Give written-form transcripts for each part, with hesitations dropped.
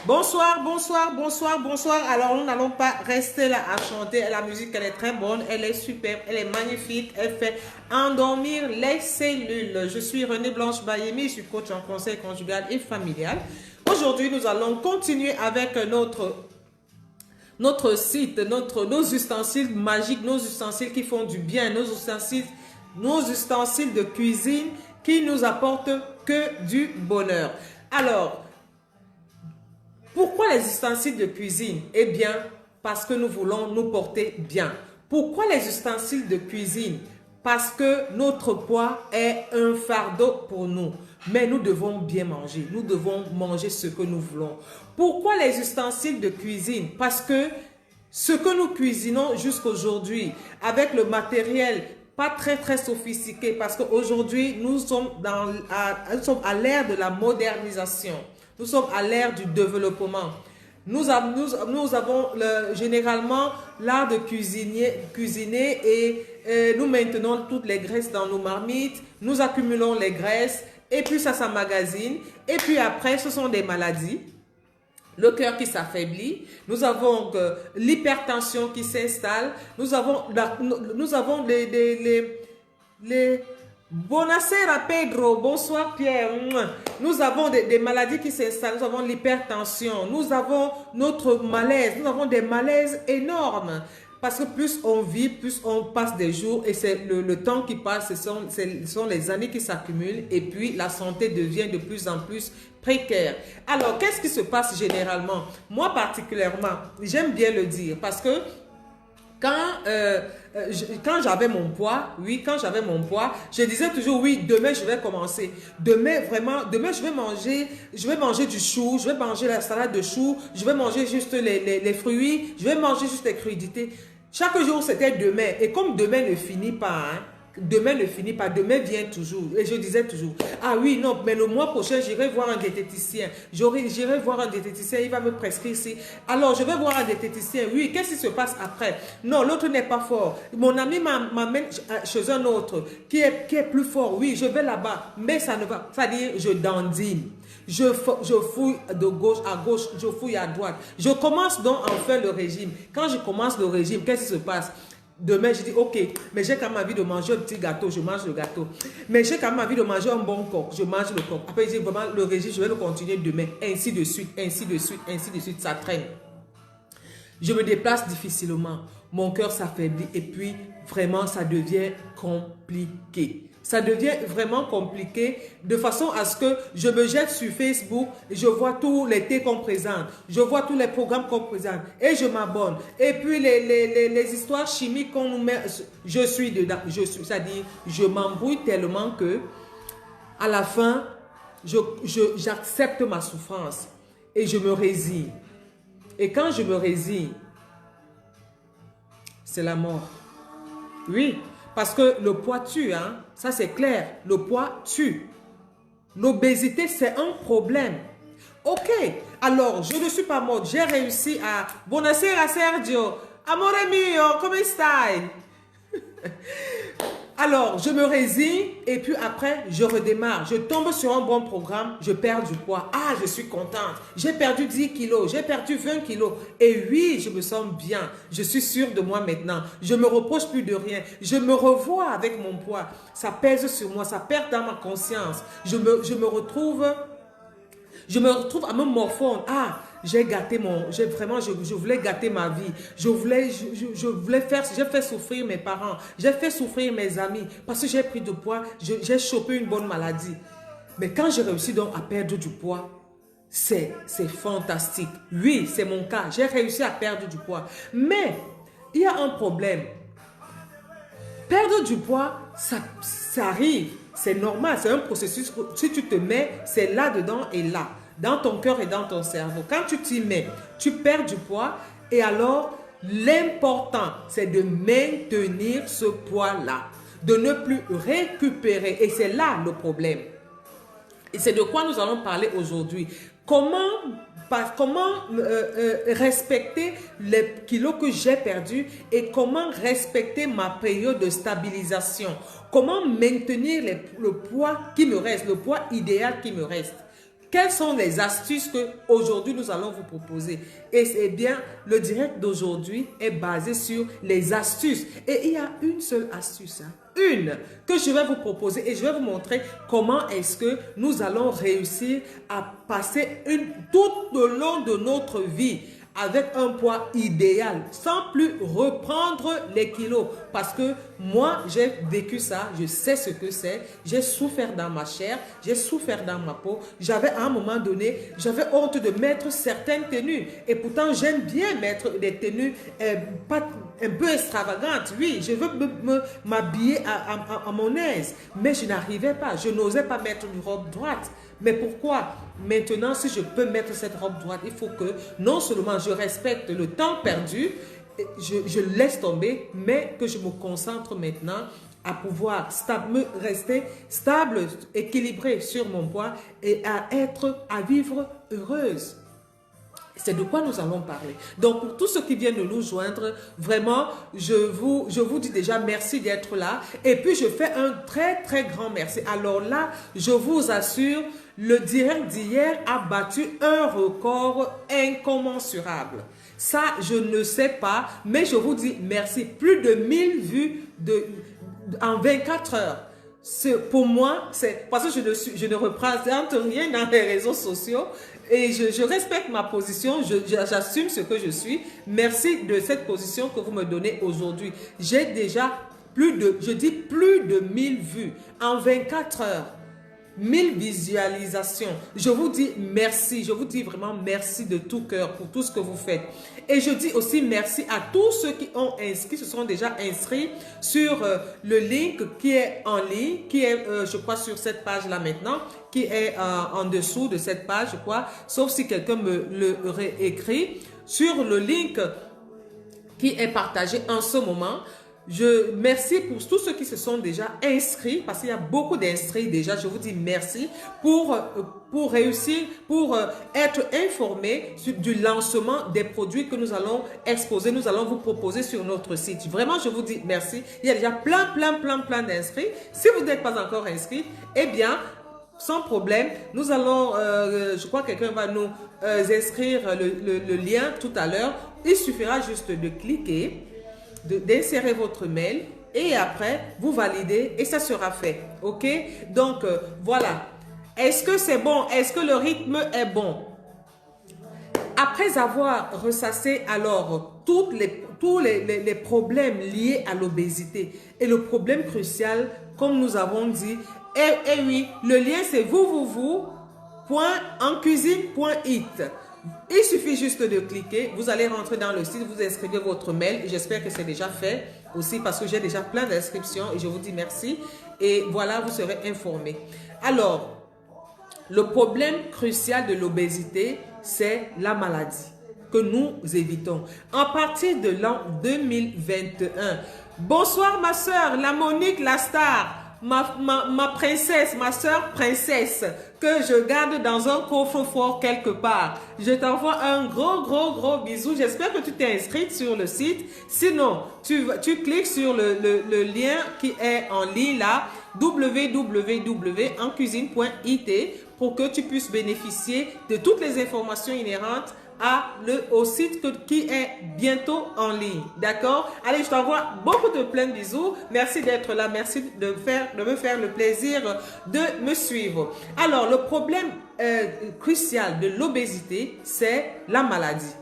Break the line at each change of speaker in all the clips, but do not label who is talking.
Bonsoir, bonsoir, bonsoir, bonsoir. Alors, nous n'allons pas rester là à chanter. La musique, elle est très bonne, elle est superbe, elle est magnifique. Elle fait endormir les cellules. Je suis Renée Blanche Bayemi, je suis coach en conseil conjugal et familial. Aujourd'hui, nous allons continuer avec notre site, nos ustensiles magiques, nos ustensiles qui font du bien, nos ustensiles de cuisine qui nous apportent que du bonheur. Alors, pourquoi les ustensiles de cuisine? Eh bien, parce que nous voulons nous porter bien. Pourquoi les ustensiles de cuisine? Parce que notre poids est un fardeau pour nous. Mais nous devons bien manger. Nous devons manger ce que nous voulons. Pourquoi les ustensiles de cuisine? Parce que ce que nous cuisinons jusqu'aujourd'hui, avec le matériel pas très sophistiqué, parce qu'aujourd'hui, nous sommes à l'ère de la modernisation. Nous sommes à l'ère du développement. Nous avons généralement l'art de cuisiner et nous maintenons toutes les graisses dans nos marmites. Nous accumulons les graisses et puis ça s'emmagasine. Et puis après, ce sont des maladies. Le cœur qui s'affaiblit, nous avons l'hypertension qui s'installe, nous avons les Buonasera Pedro, bonsoir Pierre. Nous avons des maladies qui s'installent, nous avons l'hypertension, nous avons notre malaise, nous avons des malaises énormes. Parce que plus on vit, plus on passe des jours et c'est le temps qui passe, ce sont les années qui s'accumulent et puis la santé devient de plus en plus précaire. Alors, qu'est-ce qui se passe généralement? Moi particulièrement, j'aime bien le dire parce que quand j'avais mon poids, je disais toujours oui, demain je vais commencer. Demain je vais manger du chou, je vais manger la salade de chou, je vais manger juste les fruits, je vais manger juste les crudités. Chaque jour c'était demain et comme demain ne finit pas, demain vient toujours. Et je disais toujours, ah oui, non, mais le mois prochain, j'irai voir un diététicien. J'irai voir un diététicien, il va me prescrire ici. Alors, je vais voir un diététicien. Oui, qu'est-ce qui se passe après? Non, l'autre n'est pas fort. Mon ami m'amène chez un autre qui est plus fort. Oui, je vais là-bas. Mais ça ne va pas. C'est-à-dire, je dandine. Je fouille de gauche à gauche, je fouille à droite. Je commence donc enfin le régime. Quand je commence le régime, qu'est-ce qui se passe? Demain, je dis, ok, mais j'ai quand même envie de manger un petit gâteau, je mange le gâteau. Mais j'ai quand même envie de manger un bon coq, je mange le coq. Après, je dis, vraiment, le régime, je vais le continuer demain. Ainsi de suite, ainsi de suite, ainsi de suite, ça traîne. Je me déplace difficilement. Mon cœur s'affaiblit et puis, vraiment, ça devient compliqué. Ça devient vraiment compliqué de façon à ce que je me jette sur Facebook, je vois tous les thés qu'on présente, je vois tous les programmes qu'on présente et je m'abonne. Et puis les histoires chimiques qu'on nous met, je suis dedans, c'est-à-dire je m'embrouille tellement que à la fin, j'accepte ma souffrance et je me résigne. Et quand je me résigne, c'est la mort. Oui. Parce que le poids tue, hein? Ça c'est clair, le poids tue. L'obésité c'est un problème. Ok, alors je ne suis pas morte, j'ai réussi à... Buonasera Sergio, amore mio, come stai? Alors, je me résigne et puis après, je redémarre. Je tombe sur un bon programme, je perds du poids. Ah, je suis contente. J'ai perdu 10 kilos, j'ai perdu 20 kilos. Et oui, je me sens bien. Je suis sûre de moi maintenant. Je ne me reproche plus de rien. Je me revois avec mon poids. Ça pèse sur moi, ça perd dans ma conscience. Je me retrouve à me morfondre. Ah, j'ai voulais gâter ma vie. J'ai fait souffrir mes parents. J'ai fait souffrir mes amis. Parce que j'ai pris du poids, j'ai chopé une bonne maladie. Mais quand j'ai réussi donc à perdre du poids, c'est fantastique. Oui, c'est mon cas. J'ai réussi à perdre du poids. Mais, il y a un problème. Perdre du poids, ça arrive. C'est normal, c'est un processus. Si tu te mets, c'est là-dedans et là. Dans ton cœur et dans ton cerveau. Quand tu t'y mets, tu perds du poids et alors l'important, c'est de maintenir ce poids-là, de ne plus récupérer. Et c'est là le problème. Et c'est de quoi nous allons parler aujourd'hui. Comment respecter les kilos que j'ai perdus et comment respecter ma période de stabilisation. Comment maintenir le poids qui me reste, le poids idéal qui me reste. Quelles sont les astuces que aujourd'hui nous allons vous proposer? Et c'est bien, le direct d'aujourd'hui est basé sur les astuces. Et il y a une seule astuce, hein, une que je vais vous proposer et je vais vous montrer comment est-ce que nous allons réussir à passer tout au long de notre vie avec un poids idéal, sans plus reprendre les kilos. Parce que moi, j'ai vécu ça, je sais ce que c'est, j'ai souffert dans ma chair, j'ai souffert dans ma peau. J'avais à un moment donné, j'avais honte de mettre certaines tenues. Et pourtant, j'aime bien mettre des tenues pas un peu extravagantes. Oui, je veux m'habiller à mon aise. Mais je n'arrivais pas, je n'osais pas mettre une robe droite. Mais pourquoi? Maintenant, si je peux mettre cette robe droite, il faut que non seulement je respecte le temps perdu, je laisse tomber, mais que je me concentre maintenant à pouvoir rester stable, équilibré sur mon poids et à vivre heureuse. C'est de quoi nous allons parler. Donc, pour tous ceux qui viennent de nous joindre, vraiment, je vous dis déjà merci d'être là. Et puis, je fais un très, très grand merci. Alors là, je vous assure, le direct d'hier a battu un record incommensurable. Ça, je ne sais pas, mais je vous dis merci. Plus de 1000 vues en 24 heures. Pour moi, c'est parce que je ne représente rien dans les réseaux sociaux et je respecte ma position, j'assume ce que je suis. Merci de cette position que vous me donnez aujourd'hui. J'ai déjà plus de 1000 vues en 24 heures. 1000 visualisations. Je vous dis merci. Je vous dis vraiment merci de tout cœur pour tout ce que vous faites. Et je dis aussi merci à tous ceux qui se sont déjà inscrits sur le link qui est en ligne, qui est, je crois, sur cette page-là maintenant, qui est en dessous de cette page, je crois, sauf si quelqu'un me le réécrit. Sur le link qui est partagé en ce moment, je merci pour tous ceux qui se sont déjà inscrits, parce qu'il y a beaucoup d'inscrits déjà. Je vous dis merci pour réussir, pour être informé du lancement des produits que nous allons exposer, nous allons vous proposer sur notre site. Vraiment, je vous dis merci. Il y a déjà plein d'inscrits. Si vous n'êtes pas encore inscrit, eh bien, sans problème, nous allons, je crois que quelqu'un va nous inscrire le lien tout à l'heure. Il suffira juste de cliquer, d'insérer votre mail et après vous validez et ça sera fait. Ok, donc voilà. Est-ce que c'est bon? Est-ce que le rythme est bon? Après avoir ressassé alors tous les problèmes liés à l'obésité et le problème crucial, comme nous avons dit, et oui, le lien c'est www.encuisine.it. Il suffit juste de cliquer, vous allez rentrer dans le site, vous inscrivez votre mail. J'espère que c'est déjà fait aussi parce que j'ai déjà plein d'inscriptions et je vous dis merci. Et voilà, vous serez informés. Alors, le problème crucial de l'obésité, c'est la maladie que nous évitons. À partir de l'an 2021, bonsoir ma soeur, la Monique, la star. Ma princesse, ma soeur princesse, que je garde dans un coffre-fort quelque part. Je t'envoie un gros bisou. J'espère que tu t'es inscrite sur le site. Sinon, tu cliques sur le lien qui est en ligne là, www.encuisine.it, pour que tu puisses bénéficier de toutes les informations inhérentes au site qui est bientôt en ligne. D'accord? Allez, je t'envoie beaucoup de plein de bisous. Merci d'être là. Merci de me faire le plaisir de me suivre. Alors, le problème crucial de l'obésité, c'est la maladie.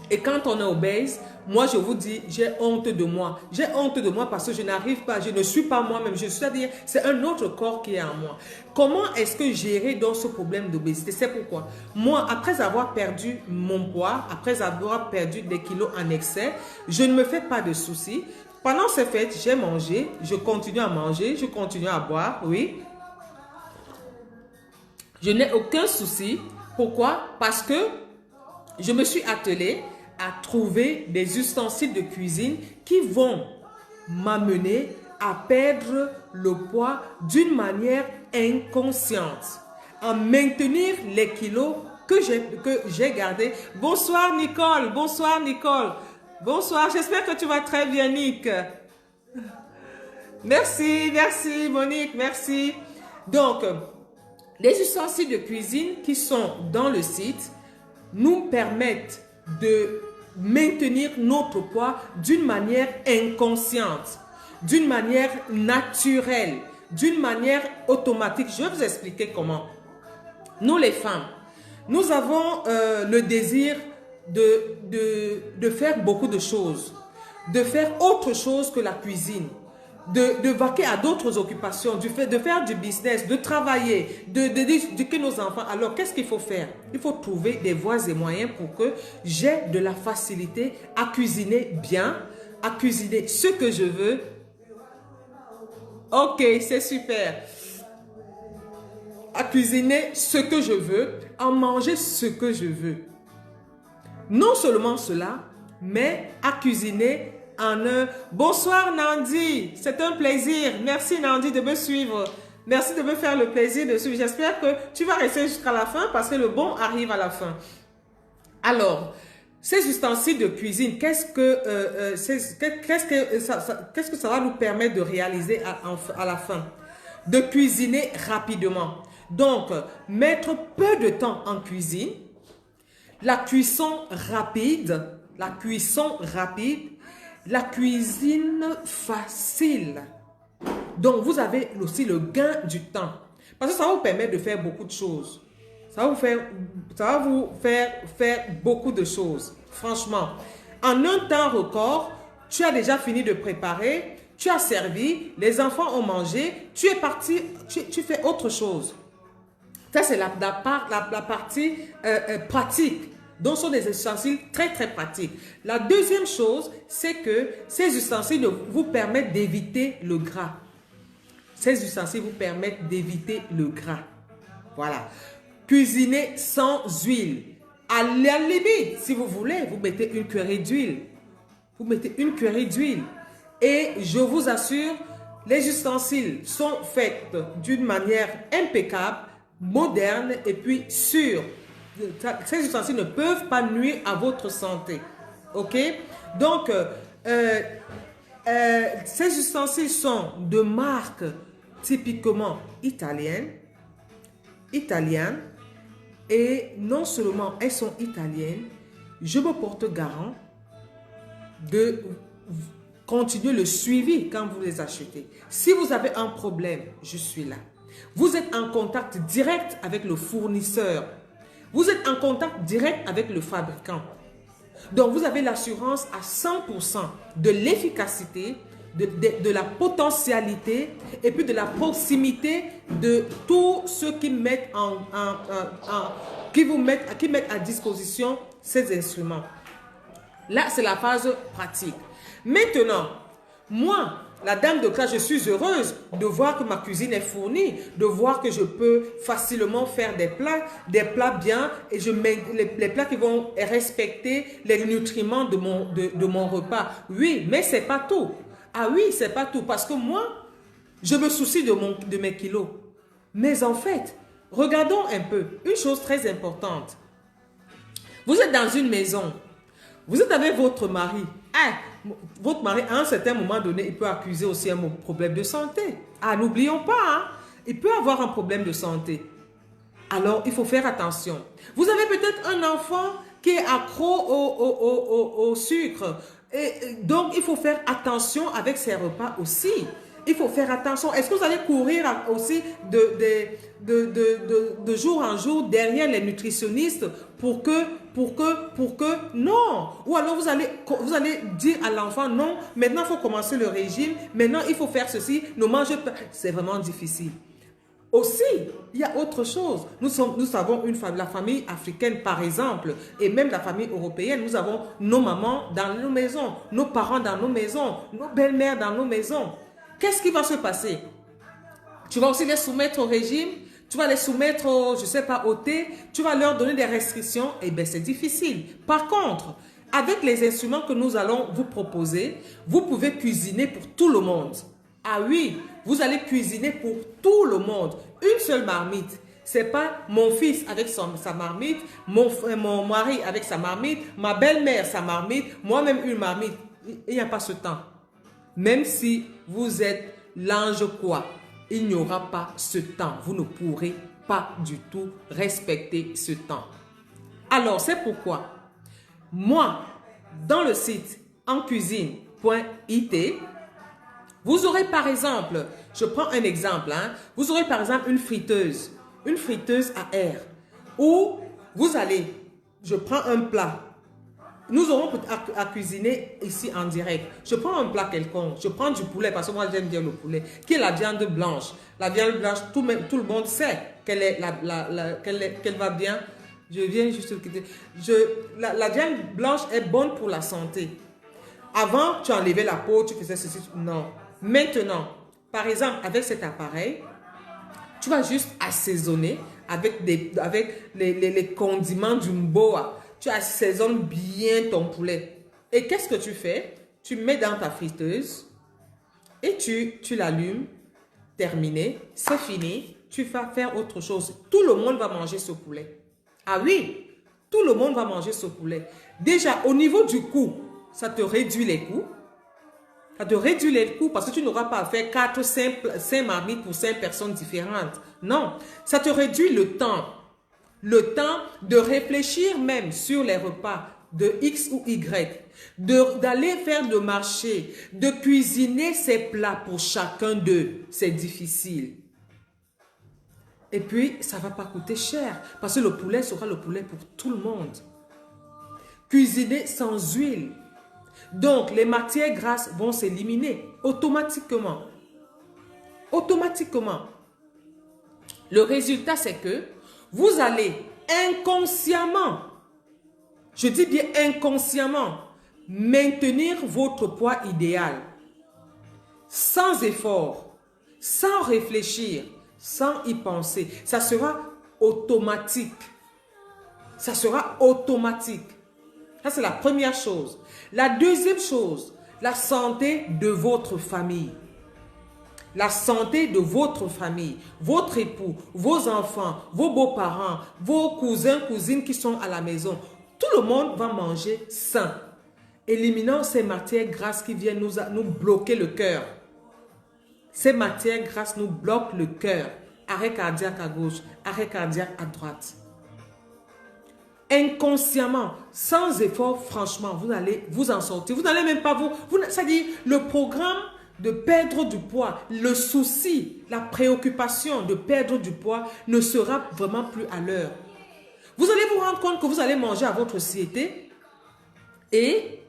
Et quand on est obèse, moi je vous dis, j'ai honte de moi. J'ai honte de moi parce que je n'arrive pas, je ne suis pas moi-même. C'est-à-dire, c'est un autre corps qui est en moi. Comment est-ce que gérer dans ce problème d'obésité? C'est pourquoi moi, après avoir perdu mon poids, après avoir perdu des kilos en excès, je ne me fais pas de soucis. Pendant ces fêtes, j'ai mangé, je continue à manger, je continue à boire, oui. Je n'ai aucun souci. Pourquoi? Parce que je me suis attelée à trouver des ustensiles de cuisine qui vont m'amener à perdre le poids d'une manière inconsciente, à maintenir les kilos que j'ai gardés. Bonsoir Nicole, bonsoir Nicole, bonsoir, j'espère que tu vas très bien Nick. Merci Monique, merci. Donc, Les ustensiles de cuisine qui sont dans le site nous permettent de maintenir notre poids d'une manière inconsciente, d'une manière naturelle, d'une manière automatique. Je vais vous expliquer comment. Nous les femmes, nous avons le désir de faire beaucoup de choses, de faire autre chose que la cuisine, de vaquer à d'autres occupations, de faire du business, de travailler, d'éduquer nos enfants. Alors, qu'est-ce qu'il faut faire? Il faut trouver des voies et moyens pour que j'ai de la facilité à cuisiner bien, à cuisiner ce que je veux. Ok, c'est super. À cuisiner ce que je veux, à manger ce que je veux. Non seulement cela, mais à cuisiner en un... Bonsoir Nandi, c'est un plaisir. Merci Nandi de me suivre. Merci de me faire le plaisir de suivre. J'espère que tu vas rester jusqu'à la fin parce que le bon arrive à la fin. Alors, ces ustensiles de cuisine, qu'est-ce que ça va nous permettre de réaliser à la fin? De cuisiner rapidement. Donc, mettre peu de temps en cuisine, la cuisson rapide, la cuisine facile. Donc, vous avez aussi le gain du temps. Parce que ça va vous permettre de faire beaucoup de choses. Ça va vous faire beaucoup de choses. Franchement, en un temps record, tu as déjà fini de préparer, tu as servi, les enfants ont mangé, tu es parti, tu fais autre chose. Ça, c'est la partie pratique. Donc, ce sont des ustensiles très, très pratiques. La deuxième chose, c'est que ces ustensiles vous permettent d'éviter le gras. Ces ustensiles vous permettent d'éviter le gras. Voilà. Cuisiner sans huile. À la limite, si vous voulez, vous mettez une cuillerée d'huile. Vous mettez une cuillerée d'huile. Et je vous assure, les ustensiles sont faits d'une manière impeccable, moderne et puis sûre. Ces ustensiles ne peuvent pas nuire à votre santé. Ok? Donc, ces ustensiles sont de marque typiquement italienne. Et non seulement elles sont italiennes, je me porte garant de continuer le suivi quand vous les achetez. Si vous avez un problème, je suis là. Vous êtes en contact direct avec le fournisseur. Vous êtes en contact direct avec le fabricant. Donc, vous avez l'assurance à 100% de l'efficacité, de la potentialité et puis de la proximité de tous ceux qui mettent qui mettent à disposition ces instruments. Là, c'est la phase pratique. Maintenant, moi, la dame de classe, je suis heureuse de voir que ma cuisine est fournie, de voir que je peux facilement faire des plats bien et je mets les plats qui vont respecter les nutriments de mon repas. Oui, mais c'est pas tout. Ah oui, c'est pas tout parce que moi, je me soucie de mes kilos. Mais en fait, regardons un peu, une chose très importante. Vous êtes dans une maison, vous êtes avec votre mari. Votre mari, à un certain moment donné, il peut accuser aussi un problème de santé. N'oublions pas, il peut avoir un problème de santé. Alors, il faut faire attention. Vous avez peut-être un enfant qui est accro au sucre. Et donc, il faut faire attention avec ses repas aussi. Il faut faire attention. Est-ce que vous allez courir aussi de jour en jour derrière les nutritionnistes pour que non. Ou alors vous allez dire à l'enfant non, maintenant il faut commencer le régime, maintenant il faut faire ceci, ne mangez pas. C'est vraiment difficile. Aussi, il y a autre chose. Nous savons la famille africaine par exemple, et même la famille européenne, nous avons nos mamans dans nos maisons, nos parents dans nos maisons, nos belles-mères dans nos maisons. Qu'est-ce qui va se passer? Tu vas aussi les soumettre au régime, tu vas les soumettre, je ne sais pas, au thé, tu vas leur donner des restrictions, et bien c'est difficile. Par contre, avec les instruments que nous allons vous proposer, vous pouvez cuisiner pour tout le monde. Ah oui, vous allez cuisiner pour tout le monde. Une seule marmite. Ce n'est pas mon fils avec sa marmite, mon mari avec sa marmite, ma belle-mère sa marmite, moi-même une marmite. Il n'y a pas ce temps. Même si vous êtes l'ange quoi, il n'y aura pas ce temps. Vous ne pourrez pas du tout respecter ce temps. Alors, c'est pourquoi, moi, dans le site encuisine.it, vous aurez par exemple, je prends un exemple, vous aurez par exemple une friteuse à air, où vous allez, je prends un plat, nous aurons à cuisiner ici en direct. Je prends un plat quelconque, je prends du poulet, parce que moi j'aime bien le poulet, qui est la viande blanche. La viande blanche, tout le monde sait qu'elle va bien. Je viens juste de quitter. La viande blanche est bonne pour la santé. Avant, tu enlevais la peau, tu faisais ceci. Non. Maintenant, par exemple, avec cet appareil, tu vas juste assaisonner avec les condiments du mboa. Tu assaisonnes bien ton poulet. Et qu'est-ce que tu fais? Tu mets dans ta friteuse et tu l'allumes. Terminé, c'est fini. Tu vas faire autre chose. Tout le monde va manger ce poulet. Ah oui, tout le monde va manger ce poulet. Déjà, au niveau du coût, ça te réduit les coûts. Ça te réduit les coûts parce que tu n'auras pas à faire 5 marmites pour 5 personnes différentes. Non, ça te réduit le temps. Le temps de réfléchir même sur les repas de X ou Y. D'aller faire le marché, de cuisiner ses plats pour chacun d'eux. C'est difficile. Et puis, ça ne va pas coûter cher parce que le poulet sera le poulet pour tout le monde. Cuisiner sans huile. Donc, les matières grasses vont s'éliminer automatiquement. Automatiquement. Le résultat, c'est que vous allez inconsciemment, je dis bien inconsciemment, maintenir votre poids idéal. Sans effort, sans réfléchir, sans y penser. Ça sera automatique. Ça sera automatique. Ça, c'est la première chose. La deuxième chose, la santé de votre famille. La santé de votre famille, votre époux, vos enfants, vos beaux-parents, vos cousins, cousines qui sont à la maison. Tout le monde va manger sain. Éliminant ces matières grasses qui viennent nous bloquer le cœur. Ces matières grasses nous bloquent le cœur. Arrêt cardiaque à gauche, arrêt cardiaque à droite. Inconsciemment, sans effort, franchement, vous allez vous en sortir. Vous n'allez même pas c'est-à-dire, le programme de perdre du poids, le souci, la préoccupation de perdre du poids ne sera vraiment plus à l'heure. Vous allez vous rendre compte que vous allez manger à votre satiété et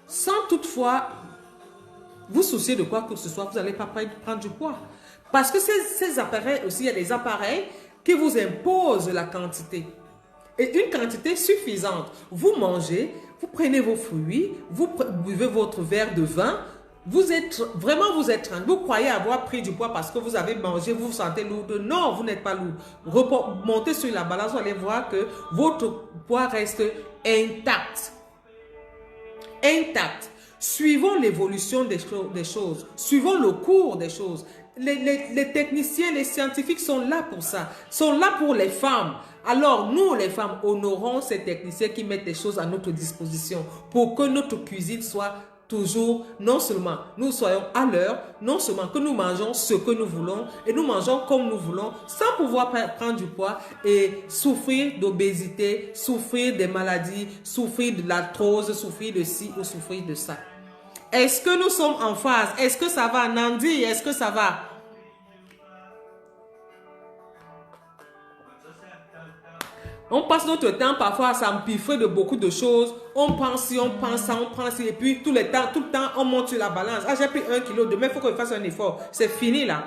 sans toutefois vous soucier de quoi que ce soit, vous n'allez pas prendre du poids. Parce que ces appareils aussi, il y a des appareils qui vous imposent la quantité. Et une quantité suffisante. Vous mangez, vous prenez vos fruits, vous buvez votre verre de vin, vous êtes tranquille. Vous croyez avoir pris du poids parce que vous avez mangé, vous vous sentez lourd. Non, vous n'êtes pas lourd. Montez sur la balance, vous allez voir que votre poids reste intact. Intact. Suivons l'évolution des choses. Suivons le cours des choses. Les techniciens, les scientifiques sont là pour ça. Sont là pour les femmes. Alors, nous, les femmes, honorons ces techniciens qui mettent des choses à notre disposition pour que notre cuisine soit toujours, non seulement nous soyons à l'heure, non seulement que nous mangeons ce que nous voulons et nous mangeons comme nous voulons sans pouvoir prendre du poids et souffrir d'obésité, souffrir des maladies, souffrir de l'arthrose, souffrir de ci ou souffrir de ça. Est-ce que nous sommes en phase? Est-ce que ça va, Nandi? Est-ce que ça va? On passe notre temps parfois à s'empiffrer de beaucoup de choses. On pense ci, on pense ça, on pense ci. Et puis tout le temps, on monte sur la balance. Ah, j'ai pris 1 kilo, demain il faut que je fasse un effort. C'est fini là.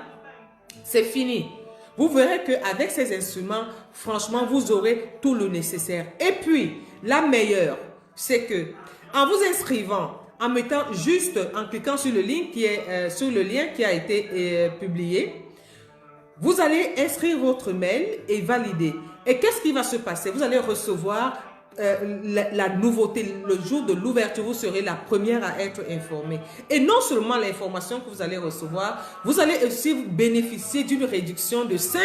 C'est fini. Vous verrez qu'avec ces instruments, franchement, vous aurez tout le nécessaire. Et puis, la meilleure, c'est que en vous inscrivant, en mettant juste, en cliquant sur le lien qui a été publié, vous allez inscrire votre mail et valider. Et qu'est-ce qui va se passer? Vous allez recevoir la nouveauté. Le jour de l'ouverture, vous serez la première à être informée. Et non seulement l'information que vous allez recevoir, vous allez aussi bénéficier d'une réduction de 5%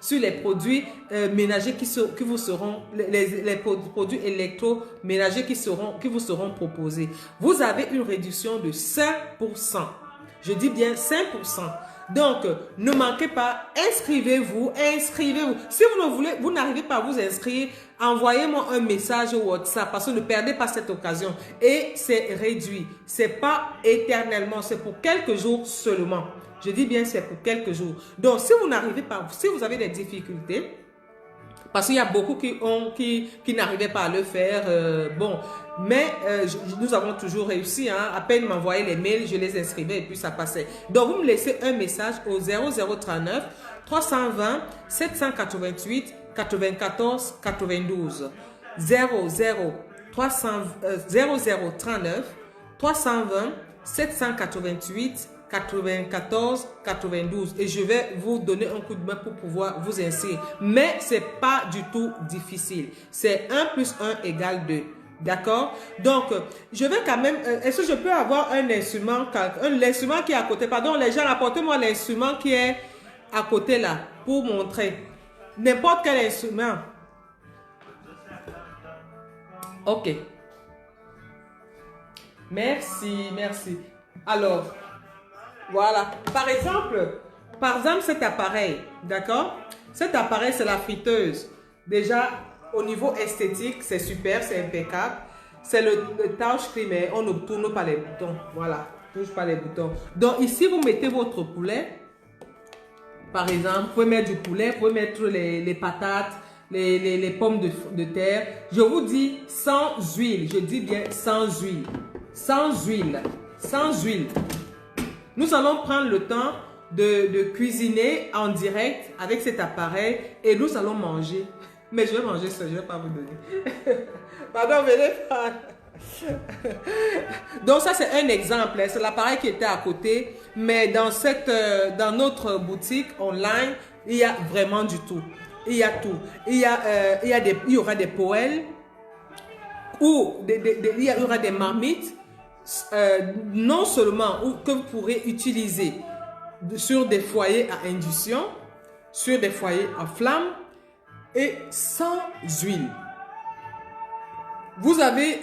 sur les produits ménagers qui vous seront, les produits électroménagers qui vous seront proposés. Vous avez une réduction de 5%. Je dis bien 5%. Donc, ne manquez pas, inscrivez-vous, inscrivez-vous. Si vous ne voulez, vous n'arrivez pas à vous inscrire, envoyez-moi un message au WhatsApp parce que ne perdez pas cette occasion. Et c'est réduit. C'est pas éternellement, c'est pour quelques jours seulement. Je dis bien c'est pour quelques jours. Donc, si vous n'arrivez pas, si vous avez des difficultés, parce qu'il y a beaucoup qui n'arrivaient pas à le faire. Nous avons toujours réussi. Hein. À peine m'envoyer les mails, je les inscrivais et puis ça passait. Donc, vous me laissez un message au 0039 320 788 94 92. 0039 320 788 94 92 et je vais vous donner un coup de main pour pouvoir vous inscrire. Mais c'est pas du tout difficile. C'est 1 plus 1 égale 2. D'accord? Donc, je vais quand même... Est-ce que je peux avoir un instrument, l'instrument qui est à côté? Pardon, les gens, apportez-moi l'instrument qui est à côté là pour montrer. N'importe quel instrument. Ok. Merci, merci. Alors... Voilà. Par exemple, cet appareil, d'accord? Cet appareil, c'est la friteuse. Déjà, au niveau esthétique, c'est super, c'est impeccable. C'est le touchscreen, mais on ne tourne pas les boutons. Voilà, touche pas les boutons. Donc ici, vous mettez votre poulet. Par exemple, vous pouvez mettre du poulet, vous pouvez mettre les patates, les pommes de terre. Je vous dis sans huile. Je dis bien sans huile. Sans huile. Sans huile. Nous allons prendre le temps de cuisiner en direct avec cet appareil et nous allons manger. Mais je vais manger ça, je ne vais pas vous donner. Pardon, venez pas. Donc ça c'est un exemple, c'est l'appareil qui était à côté. Mais dans notre boutique online, il y a vraiment du tout. Il y a tout. Il y aura des poêles ou il y aura des marmites. Non seulement que vous pourrez utiliser sur des foyers à induction, sur des foyers à flamme et sans huile. Vous avez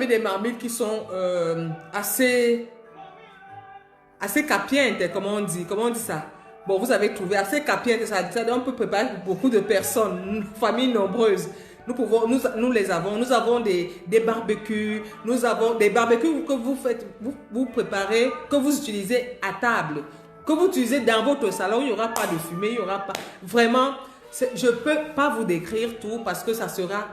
des marmites qui sont assez capientes, comment on dit ça? Bon, vous avez trouvé assez capientes, ça on peut préparer pour beaucoup de personnes, une famille nombreuse. Nous les avons. Nous avons des barbecues. Nous avons des barbecues que vous préparez, que vous utilisez à table, que vous utilisez dans votre salon. Il n'y aura pas de fumée, il n'y aura pas. Vraiment, je ne peux pas vous décrire tout parce que ça sera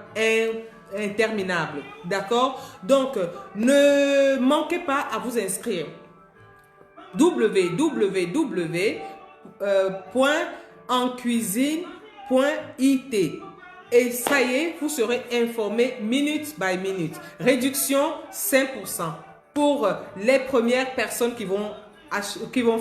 interminable. D'accord? Donc, ne manquez pas à vous inscrire. www.encuisine.it. Et ça y est, vous serez informé minute by minute. Réduction 5% pour les premières personnes qui vont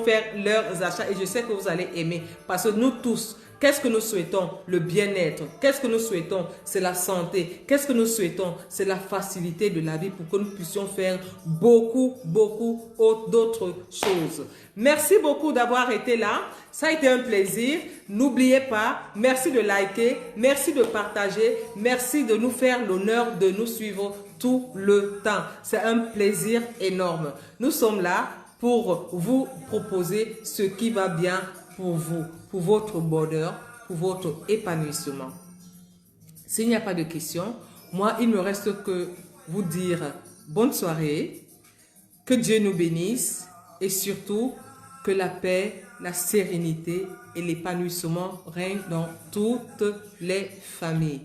faire leurs achats. Et je sais que vous allez aimer parce que nous tous, qu'est-ce que nous souhaitons? Le bien-être. Qu'est-ce que nous souhaitons? C'est la santé. Qu'est-ce que nous souhaitons? C'est la facilité de la vie pour que nous puissions faire beaucoup d'autres choses. Merci beaucoup d'avoir été là. Ça a été un plaisir. N'oubliez pas, merci de liker, merci de partager, merci de nous faire l'honneur de nous suivre tout le temps. C'est un plaisir énorme. Nous sommes là pour vous proposer ce qui va bien pour vous, pour votre bonheur, pour votre épanouissement. S'il n'y a pas de questions, moi, il ne me reste que vous dire bonne soirée, que Dieu nous bénisse et surtout que la paix, la sérénité et l'épanouissement règnent dans toutes les familles.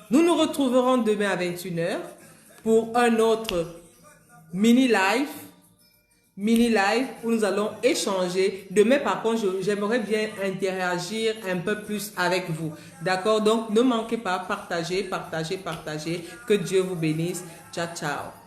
Nous nous retrouverons demain à 21h pour un autre mini-live où nous allons échanger. Demain, par contre, j'aimerais bien interagir un peu plus avec vous. D'accord? Donc, ne manquez pas, partagez. Que Dieu vous bénisse. Ciao, ciao.